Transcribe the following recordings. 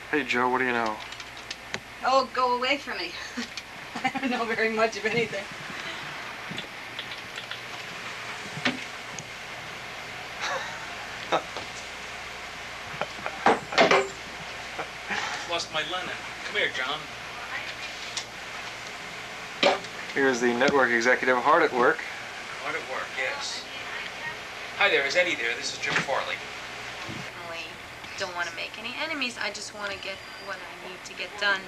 Hey, Joe, what do you know? Oh, go away from me. I don't know very much of anything. Lost my linen. Come here, John. Here's the network executive hard at work. Hard at work, yes. Hi there, is Eddie there? This is Jim Farley. Certainly don't want to make any enemies. I just want to get what I need to get done.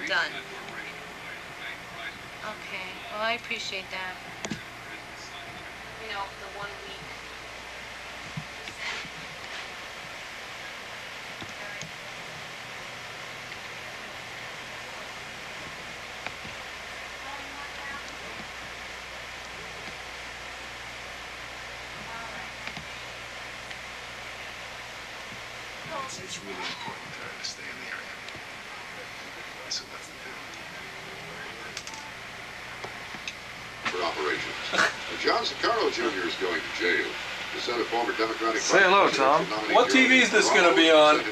Okay, well, I appreciate that. You know, the 1 week. It's really important to stay in the area. So that's the deal. For operations. John Sicaro Jr. is going to jail. The son of former Democratic... Say hello, Tom. What TV is this going to be on?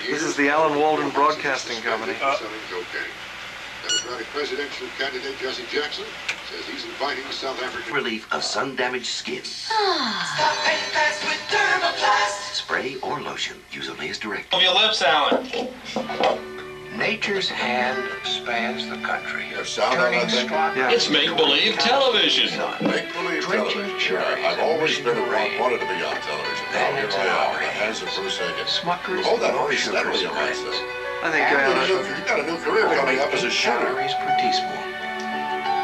This is the Alan Walden Broadcasting Company. Democratic presidential candidate Jesse Jackson says he's inviting the South African... Relief of sun-damaged skin. Stop and fast with Dermaplast. Spray or lotion. Use only as directed. Move your lips, Alan. Nature's hand spans the country. You have sound on that thing? Yeah. It's make-believe television. Make-believe television. I've always been wanted to be on television. Now here I am, in the hands of Bruce Hagan. Smuckers, Hold that no very sugar steadily on that spreads. stuff. I think You've got a new career coming up as a shooter. Calories per teaspoon.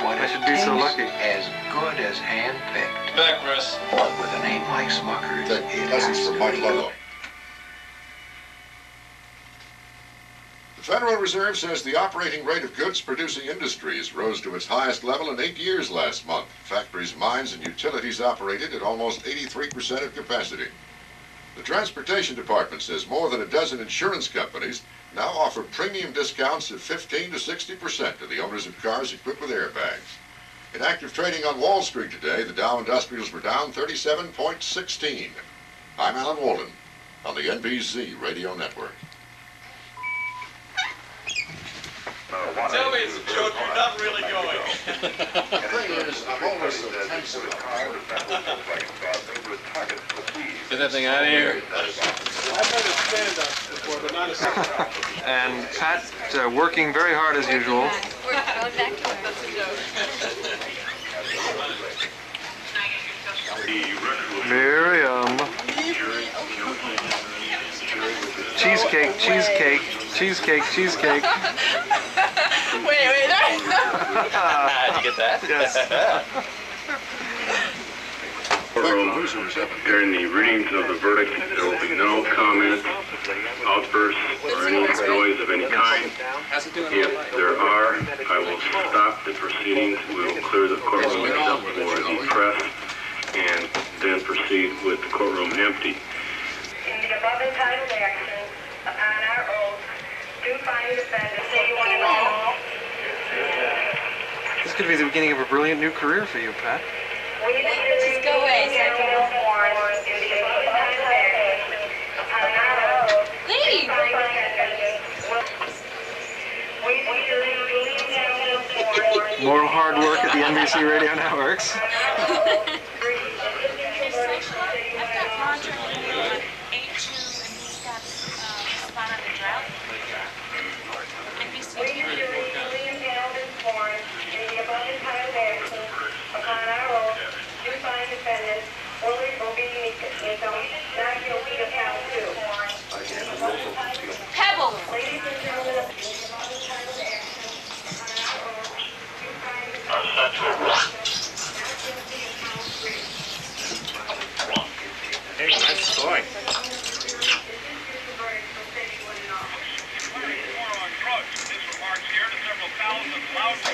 But I should be so lucky. As good as hand-picked. Back, Russ. But with a name like Smuckers, Take it lessons has from to Mike be Ludlow. good. The Federal Reserve says the operating rate of goods-producing industries rose to its highest level in 8 years last month. Factories, mines, and utilities operated at almost 83% of capacity. The Transportation Department says more than a dozen insurance companies now offer premium discounts of 15 to 60% to the owners of cars equipped with airbags. In active trading on Wall Street today, the Dow Industrials were down 37.16. I'm Alan Walden on the NBC Radio Network. Tell me it's a joke, you're not really going. The thing is, I'm always so tense with car. Get that thing out of here. I've heard it stand-up before, but not a second. And Pat working very hard as usual. We're going back to work. That's a joke. Miriam. Cheesecake, cheesecake, cheesecake, cheesecake. Wait. Did you get that? Yes. During the readings of the verdict, there will be no comments, outbursts, or any noise of any kind. If there are, I will stop the proceedings. We will clear the courtroom except for the press, and then proceed with the courtroom empty. In the above entitled action, upon our oath, do find the defendant say one and all. This could be the beginning of a brilliant new career for you, Pat. Just go away. Leave! More hard work at the NBC Radio Networks. I've got Roger on 82 and he's got spot on the drought. NBC TV. Pebble! Hey, nice toy.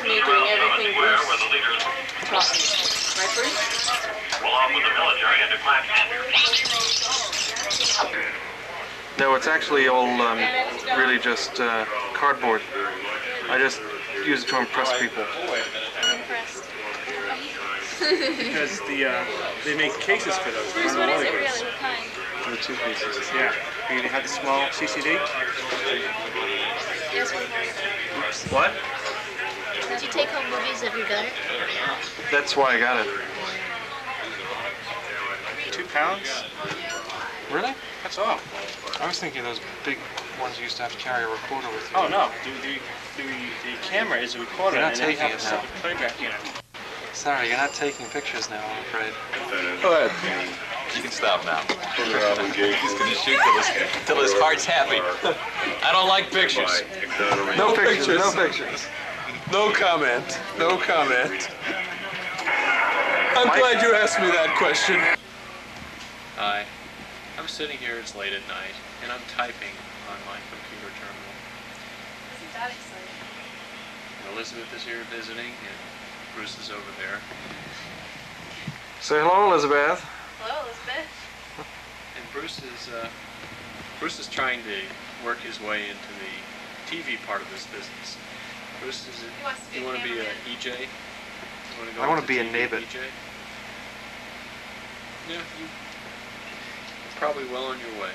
Me doing everything Bruce taught me. Right, Bruce? Well, I'm with the military under Clark. No, it's actually all really just cardboard. I just use it to impress people. I'm impressed. Because they make cases for those. Bruce, what is it really? What kind? The two pieces. Yeah. You have the small CCD. What? Did you take home movies of your gunner? That's why I got it. 2 pounds? Really? That's all. I was thinking those big ones you used to have to carry a recorder with you. Oh, no. The camera is a recorder, You're not and then you taking have a it now. separate playback unit. Sorry, you're not taking pictures now, I'm afraid. Go ahead. You can stop now. He's gonna shoot till his heart's happy. I don't like pictures. No pictures, no pictures. No comment. No comment. I'm glad you asked me that question. Hi. I'm sitting here, it's late at night, and I'm typing on my computer terminal. Isn't that exciting? And Elizabeth is here visiting, and Bruce is over there. Say hello, Elizabeth. Hello, Elizabeth. And Bruce is trying to work his way into the TV part of this business. Bruce, you want to be an EJ? I want to be a nabbit. EJ? Yeah, you're probably well on your way.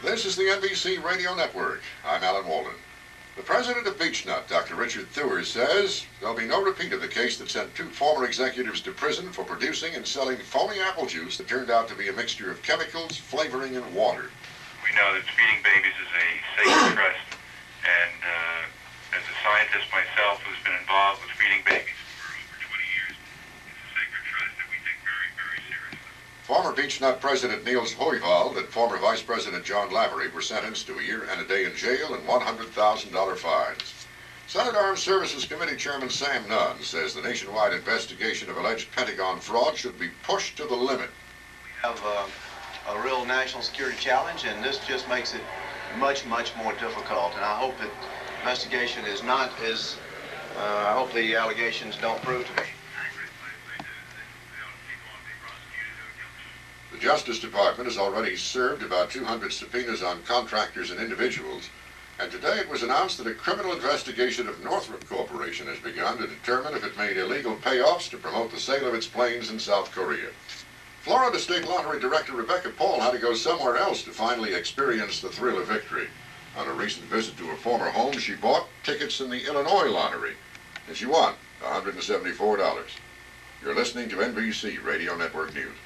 This is the NBC Radio Network. I'm Alan Walden. The president of Beechnut, Dr. Richard Theuer, says there'll be no repeat of the case that sent 2 former executives to prison for producing and selling phony apple juice that turned out to be a mixture of chemicals, flavoring, and water. We know that feeding babies is a sacred trust, and as a scientist myself who's been involved with feeding babies for over 20 years, it's a sacred trust that we take very, very seriously. Former Beechnut President Niels Hoijvald and former Vice President John Lavery were sentenced to a year and a day in jail and $100,000 fines. Senate Armed Services Committee Chairman Sam Nunn says the nationwide investigation of alleged Pentagon fraud should be pushed to the limit. We have a real national security challenge, and this just makes it much, much more difficult. And I hope that investigation is not as, I hope the allegations don't prove to be. The Justice Department has already served about 200 subpoenas on contractors and individuals, and today it was announced that a criminal investigation of Northrop Corporation has begun to determine if it made illegal payoffs to promote the sale of its planes in South Korea. Florida State Lottery Director Rebecca Paul had to go somewhere else to finally experience the thrill of victory. On a recent visit to her former home, she bought tickets in the Illinois lottery, and she won $174. You're listening to NBC Radio Network News.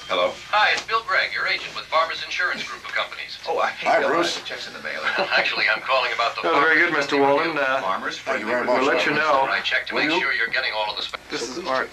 Hello. Hi, it's Bill Gregg, your agent with Farmers Insurance Group of Companies. Oh, hi, Bruce. Checks in the mail. Actually, I'm calling about the That was very good, Mr. Walden. Farmers. Thank you very much. We'll let you know. I check to make sure you're getting all of the specs. This is Art.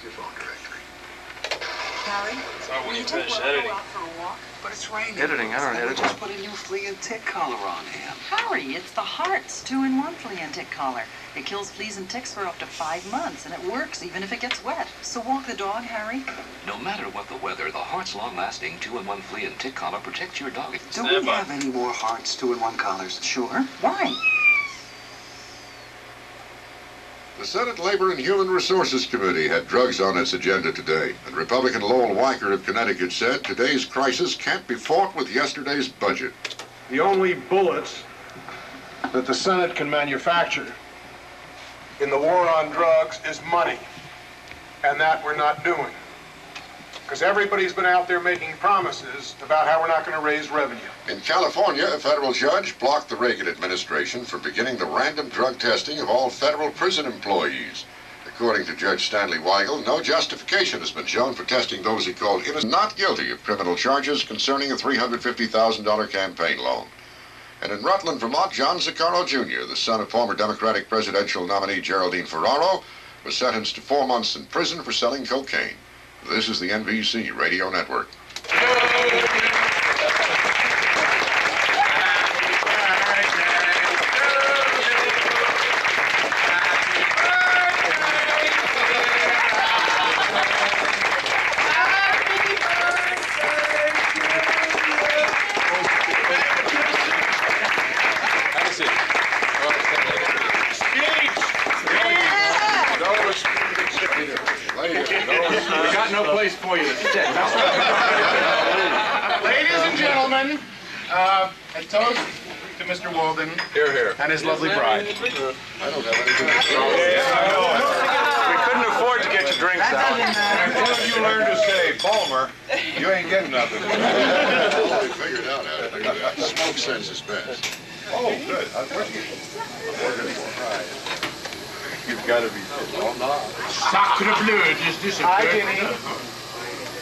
Harry, So when you take finish Walter editing. out for a walk? But it's raining. Editing, I don't edit. Just put a new flea and tick collar on him. Harry, it's the Heart's 2-in-1 flea and tick collar. It kills fleas and ticks for up to 5 months, and it works even if it gets wet. So walk the dog, Harry. No matter what the weather, the Heart's long-lasting 2-in-1 flea and tick collar protects your dog. Do we have any more Heart's 2-in-1 collars? Sure. Why? The Senate Labor and Human Resources Committee had drugs on its agenda today, and Republican Lowell Weicker of Connecticut said today's crisis can't be fought with yesterday's budget. The only bullets that the Senate can manufacture in the war on drugs is money, and that we're not doing. Because everybody's been out there making promises about how we're not going to raise revenue. In California, a federal judge blocked the Reagan administration from beginning the random drug testing of all federal prison employees. According to Judge Stanley Weigel, no justification has been shown for testing those he called innocent, not guilty of criminal charges concerning a $350,000 campaign loan. And in Rutland, Vermont, John Zaccaro Jr., the son of former Democratic presidential nominee Geraldine Ferraro, was sentenced to 4 months in prison for selling cocaine. This is the NBC Radio Network. We got no place for you to stay. Ladies and gentlemen, a toast to Mr. Walden. Here, here. And his lovely bride. I don't have anything to say. We couldn't afford to get you drinks, Alan. Until you learn to say Palmer, you ain't getting nothing. I figured out how to do that. Smoke sense is best. Oh, good. Where'd you get? You've got to be kidding. Oh, no. Sacre bleu, is this a Hi, Jimmy.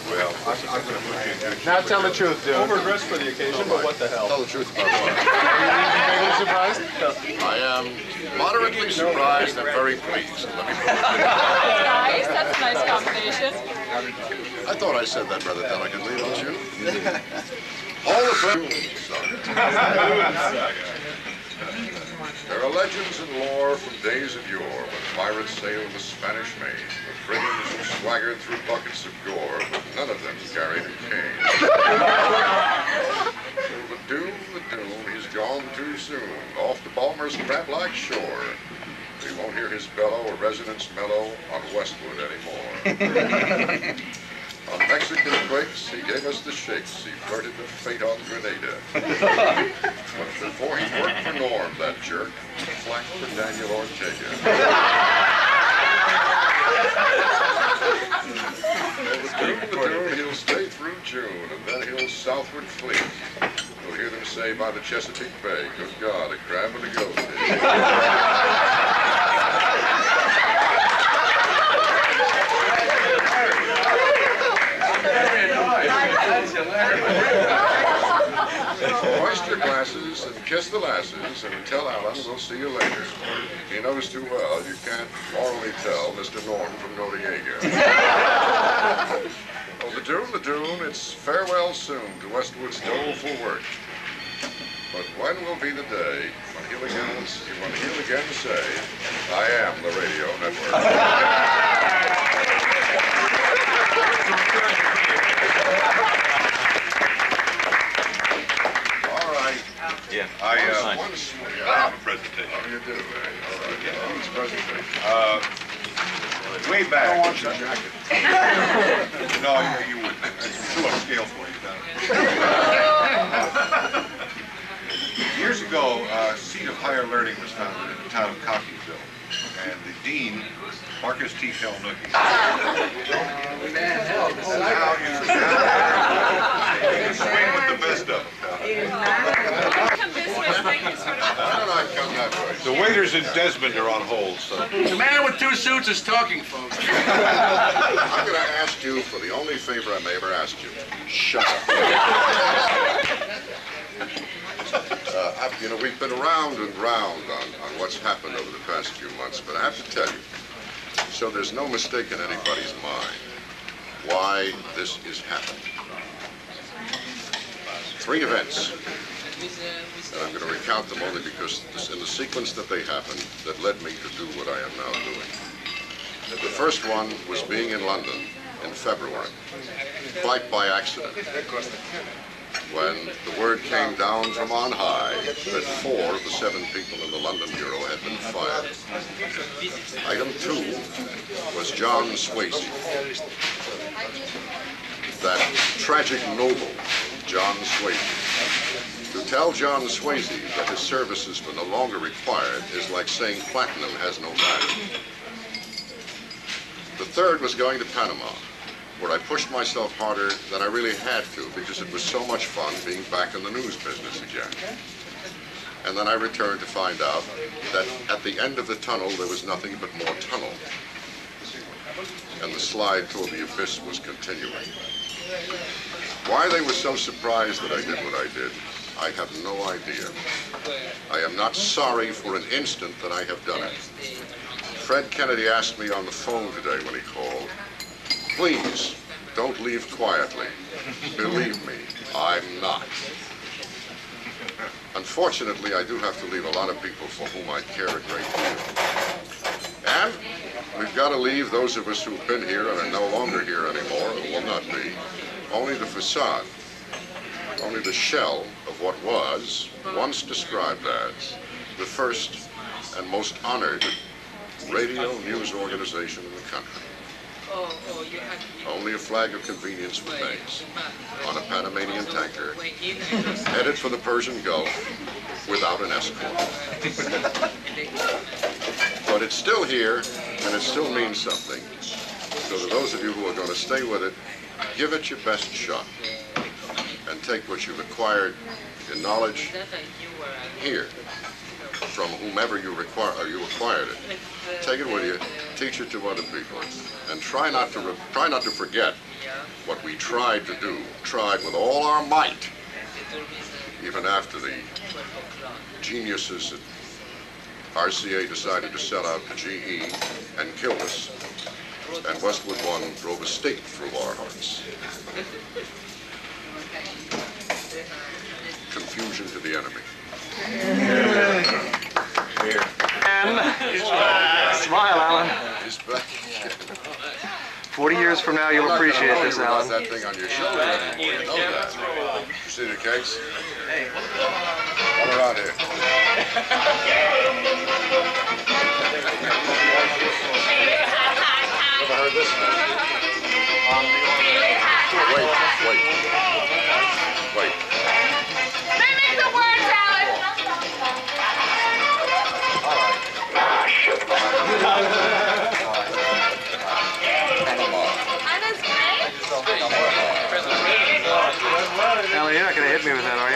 Well, I'm going to put you in. Now tell the truth, dude. Overdressed for the occasion, but what the hell? Tell the truth about what? Are you surprised? I am moderately surprised and very pleased. Let me put it. Nice, that's a nice combination. I thought I said that rather delicately, don't you? All the There are legends and lore from days of yore when pirates sailed the Spanish Main, with brigands who swaggered through buckets of gore, but none of them carried a cane. The doom, he's gone too soon, off the Balmer's crab-like shore. We won't hear his bellow or resonance mellow on Westwood anymore. On Mexican quakes, he gave us the shakes. He flirted with fate on Grenada. But before he worked for Norm, that jerk, he flacked for Daniel Ortega. Well, he'll stay through June, and then he'll southward fleet. We'll hear them say by the Chesapeake Bay, good God, a crab and a goat. Hoist your glasses and kiss the lasses and tell Alan we'll see you later. He knows too well you can't morally tell Mr. Norm from Noriega. Oh, the Doon, it's farewell soon to Westwood's doleful work. But when will be the day when he'll again say, I am the radio network. Yeah, I have a presentation. How do you do, man? All right. What's presentation? Way back. I don't want your jacket. No, you wouldn't. It's too upscale for you. Years ago, a seat of higher learning was founded in the town of Cockeysville, and the dean, Marcus T. Felnucky. Swing with the best of them. The waiters in Desmond are on hold, so. The man with two suits is talking, folks. I'm going to ask you for the only favor I may ever ask you. Shut up. You know, we've been round and round on what's happened over the past few months, but I have to tell you, so there's no mistake in anybody's mind why this is happening. 3 events, and I'm going to recount them only because in the sequence that they happened that led me to do what I am now doing. The first one was being in London in February, quite by accident, when the word came down from on high that 4 of the 7 people in the London Bureau had been fired. Item 2 was John Swayze, that tragic noble, John Swayze. To tell John Swayze that his services were no longer required is like saying platinum has no value. The third was going to Panama, where I pushed myself harder than I really had to because it was so much fun being back in the news business again. And then I returned to find out that at the end of the tunnel there was nothing but more tunnel. And the slide toward the abyss was continuing. Why they were so surprised that I did what I did, I have no idea. I am not sorry for an instant that I have done it. Fred Kennedy asked me on the phone today when he called, please, don't leave quietly. Believe me, I'm not. Unfortunately, I do have to leave a lot of people for whom I care a great deal. And we've got to leave those of us who've been here and are no longer here anymore and will not be. Only the facade, only the shell of what was once described as the first and most honored radio news organization in the country. Only a flag of convenience remains on a Panamanian tanker headed for the Persian Gulf without an escort. But it's still here, and it still means something. So to those of you who are going to stay with it, give it your best shot. And take what you've acquired in knowledge here from whomever you acquired it. Take it with you, teach it to other people, and try not to forget what we tried to do, tried with all our might, even after the geniuses at RCA decided to sell out to GE and killed us, and Westwood 1 drove a stake through our hearts. Confusion to the enemy. Here. And smile, Alan. He's back. 40 years from now, you'll appreciate this, Alan. That thing on your shoulder anymore, you know that. You see the case? Hey. Come around here. Ever heard this? Wait. Mimic the words, Alan. All right. Alan, you're not going to hit me with that, are you?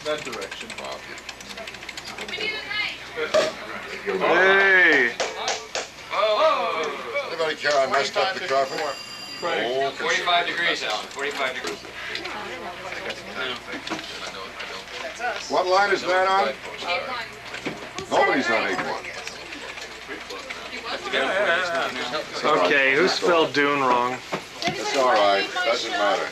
That direction. Hey! Anybody care I messed up the carpet? Oh, 45 degrees, Alan. 45 degrees. What line is that on? Nobody's on 8-1. Okay, who spelled Dune wrong? It's all right. Doesn't matter.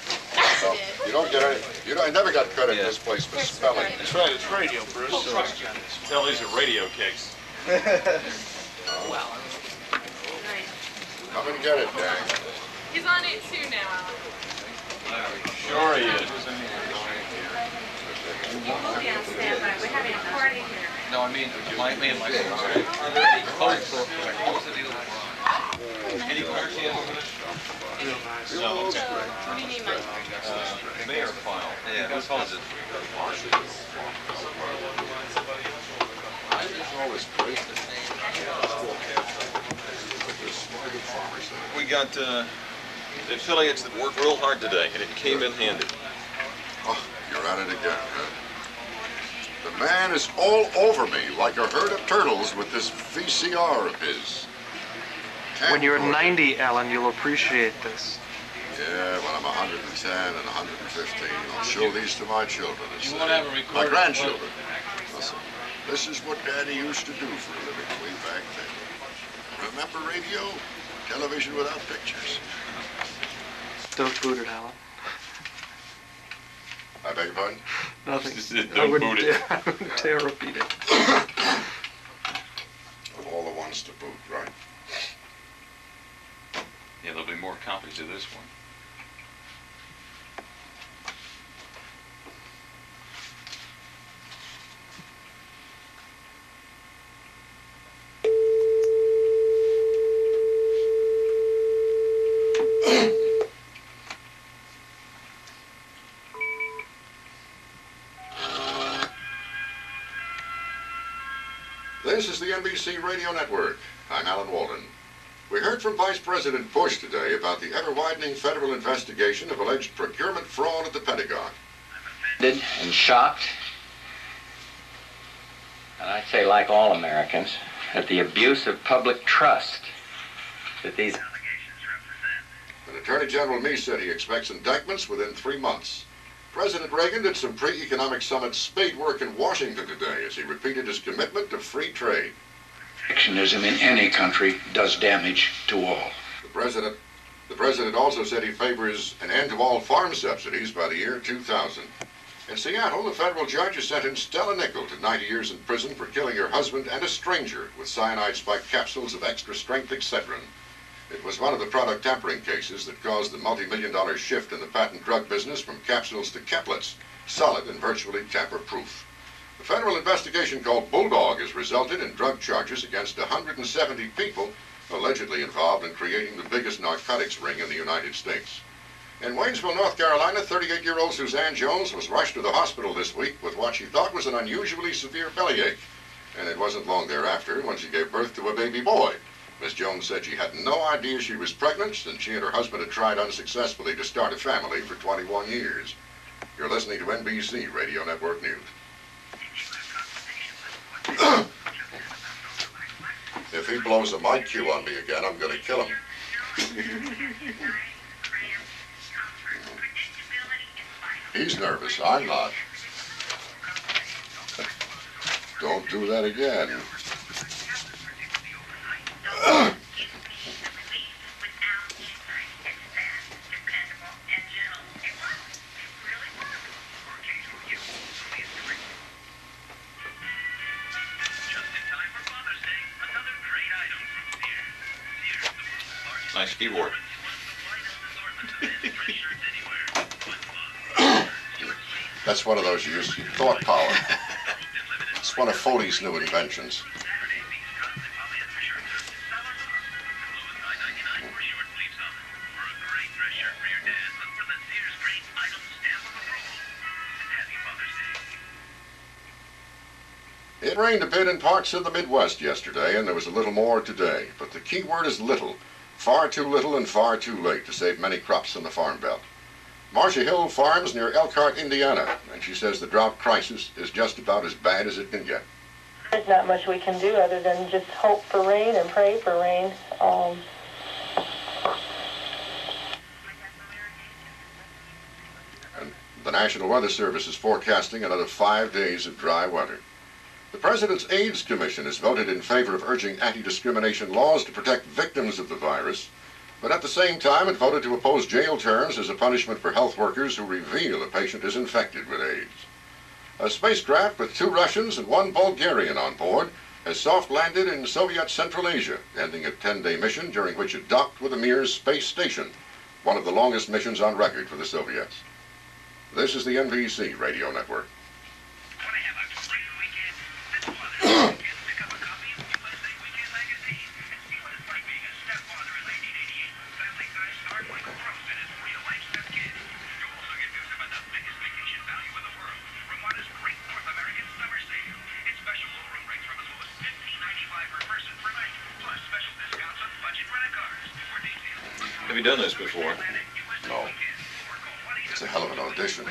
So, you don't get any. I never got credit in this place for spelling. That's right. It's radio, Bruce. Hell, these are radio cakes. Come and get it, Dan. He's on it too now. Sure he is. We'll be on standby. We're having a party here. No, I mean, me and my son. Any cards he has over there? Real nice. No, okay. What do you need, Mike? Mayor file. Yeah, whose home is it? We got the affiliates that worked real hard today, and it came in handy. Oh, you're at it again, huh? The man is all over me like a herd of turtles with this VCR of his. When you're 90, Alan, you'll appreciate this. Yeah, when I'm 110 and 115, I'll show these to my children. You won't have a recorder. My grandchildren. Listen, this is what Daddy used to do for a living way back then. Remember radio? Television without pictures. Don't boot it, Alan. I beg your pardon? Nothing. Don't boot it. I wouldn't dare repeat it. Of all the ones to boot, right? Yeah, there'll be more copies of this one. This is the NBC Radio Network. I'm Alan Walden. We heard from Vice President Bush today about the ever-widening federal investigation of alleged procurement fraud at the Pentagon. And shocked, and I'd say like all Americans, at the abuse of public trust that these allegations represent. And Attorney General Mee said he expects indictments within 3 months. President Reagan did some pre-economic summit spade work in Washington today as he repeated his commitment to free trade. Protectionism in any country does damage to all. The president also said he favors an end to all farm subsidies by the year 2000. In Seattle, the federal judge has sentenced Stella Nickel to 90 years in prison for killing her husband and a stranger with cyanide-spiked capsules of extra-strength Excedrin. It was one of the product tampering cases that caused the multi-million-dollar shift in the patent drug business from capsules to caplets, solid and virtually tamper-proof. A federal investigation called Bulldog has resulted in drug charges against 170 people allegedly involved in creating the biggest narcotics ring in the United States. In Waynesville, North Carolina, 38-year-old Suzanne Jones was rushed to the hospital this week with what she thought was an unusually severe bellyache. And it wasn't long thereafter when she gave birth to a baby boy. Miss Jones said she had no idea she was pregnant, and she and her husband had tried unsuccessfully to start a family for 21 years. You're listening to NBC Radio Network News. If he blows a mic cue on me again, I'm going to kill him. He's nervous. I'm not. Don't do that again. Nice keyboard. That's one of those you use thought power. It's one of Foley's new inventions. It rained a bit in parts of the Midwest yesterday, and there was a little more today. But the key word is little. Far too little and far too late to save many crops on the Farm Belt. Marcia Hill farms near Elkhart, Indiana, and she says the drought crisis is just about as bad as it can get. There's not much we can do other than just hope for rain and pray for rain. And the National Weather Service is forecasting another 5 days of dry weather. The President's AIDS Commission has voted in favor of urging anti-discrimination laws to protect victims of the virus, but at the same time it voted to oppose jail terms as a punishment for health workers who reveal a patient is infected with AIDS. A spacecraft with 2 Russians and 1 Bulgarian on board has soft-landed in Soviet Central Asia, ending a 10-day mission during which it docked with the Mir's space station, one of the longest missions on record for the Soviets. This is the NBC Radio Network. Have you done this before? No. It's a hell of an audition.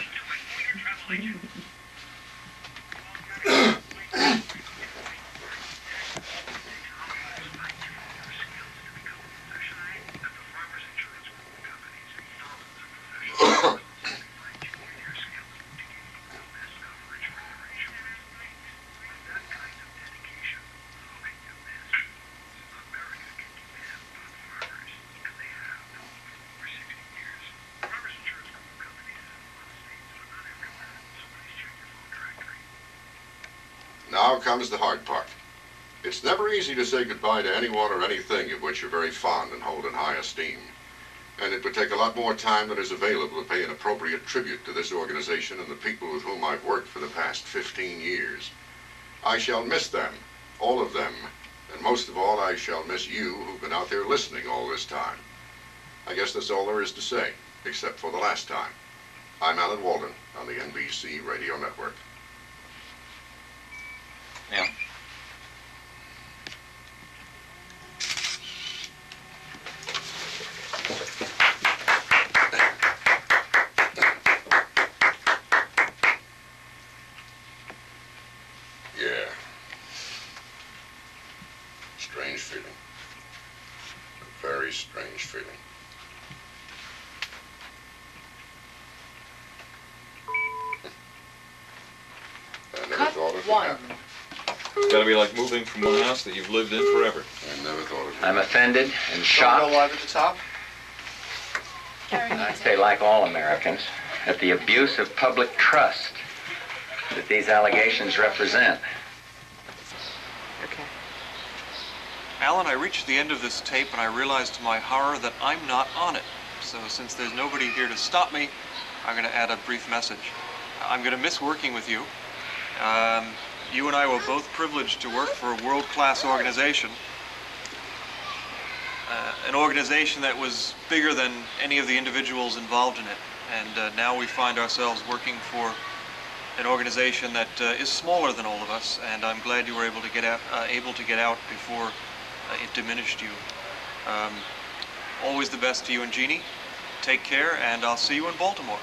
Now comes the hard part. It's never easy to say goodbye to anyone or anything of which you're very fond and hold in high esteem. And it would take a lot more time than is available to pay an appropriate tribute to this organization and the people with whom I've worked for the past 15 years. I shall miss them, all of them, and most of all, I shall miss you who've been out there listening all this time. I guess that's all there is to say, except for the last time. I'm Alan Walden on the NBC Radio Network. Yeah. Yeah. Strange feeling. A very strange feeling. I never thought it would happen. It's got to be like moving from one house that you've lived in forever. I never thought it would. I'm offended and shocked. Live at the top? I'd say, like all Americans, at the abuse of public trust that these allegations represent. Okay. Alan, I reached the end of this tape and I realized to my horror that I'm not on it. So since there's nobody here to stop me, I'm going to add a brief message. I'm going to miss working with you. You and I were both privileged to work for a world-class organization. An organization that was bigger than any of the individuals involved in it. And now we find ourselves working for an organization that is smaller than all of us, and I'm glad you were able to get out before it diminished you. Always the best to you and Jeannie. Take care, and I'll see you in Baltimore.